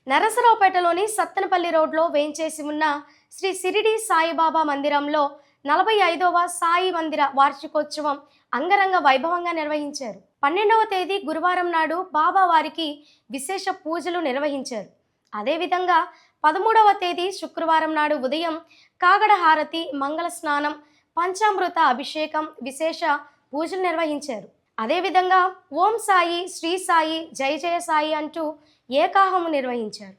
నరసరావుపేటలోని సత్తెనపల్లి రోడ్లో వేంచేసి ఉన్న శ్రీ షిరిడి సాయిబాబా మందిరంలో 45వ సాయి మందిర వార్షికోత్సవం అంగరంగ వైభవంగా నిర్వహించారు. 12వ తేదీ గురువారం నాడు బాబా వారికి విశేష పూజలు నిర్వహించారు. అదేవిధంగా 13వ తేదీ శుక్రవారం నాడు ఉదయం కాగడ హారతి, మంగళ స్నానం, పంచామృత అభిషేకం, విశేష పూజలు నిర్వహించారు. అదేవిధంగా ఓం సాయి, శ్రీ సాయి, జై జయ సాయి అంటూ ఏకాహము నిర్వహించారు.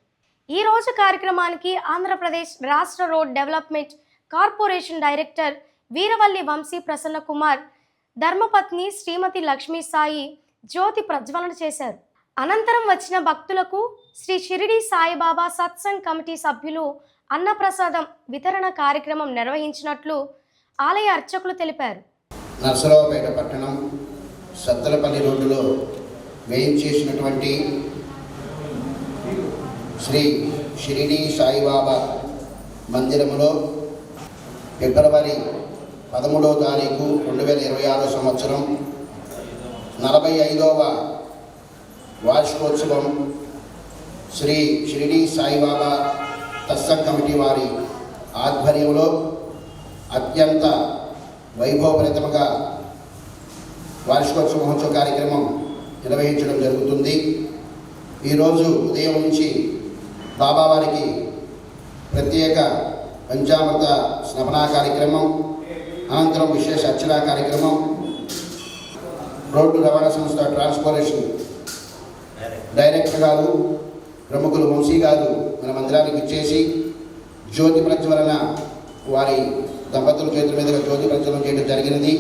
ఈ రోజు కార్యక్రమానికి ఆంధ్రప్రదేశ్ రాష్ట్ర road development corporation director Veeravalli Vamsi Prasanna Kumar, ధర్మపత్ని శ్రీమతి లక్ష్మీ సాయి జ్యోతి ప్రజ్వలన చేశారు. అనంతరం వచ్చిన భక్తులకు శ్రీ షిరిడి సాయిబాబా సత్సంగ్ కమిటీ సభ్యులు అన్నప్రసాదం వితరణ కార్యక్రమం నిర్వహించినట్లు ఆలయ అర్చకులు తెలిపారు. నరసరావుపేట పట్టణం సత్తెనపల్లి రోడ్డులో వేయించేసినటువంటి శ్రీ షిరిడి సాయిబాబా మందిరములో ఫిబ్రవరి 13వ తారీఖు 2026 సంవత్సరం 45వ వార్షికోత్సవం శ్రీ షిరిడి సాయిబాబా సత్సంగ్ కమిటీ వారి ఆధ్వర్యంలో అత్యంత వైభవపరితముగా వార్షికోత్సవ మహోత్సవ కార్యక్రమం నిర్వహించడం జరుగుతుంది. ఈరోజు ఉదయం నుంచి బాబావారికి ప్రత్యేక పంచామృత స్నపన కార్యక్రమం, అనంతరం విశేష అర్చనా కార్యక్రమం, రోడ్డు రవాణా సంస్థ ట్రాన్స్పోర్టేషన్ డైరెక్టర్ గారు ప్రముఖులు వంశీ గారు మన మందిరానికి ఇచ్చేసి జ్యోతి ప్రజ్వలన వారి దంపతుల చేతుల మీదుగా జ్యోతి ప్రజ్వలన చేయడం జరిగినది.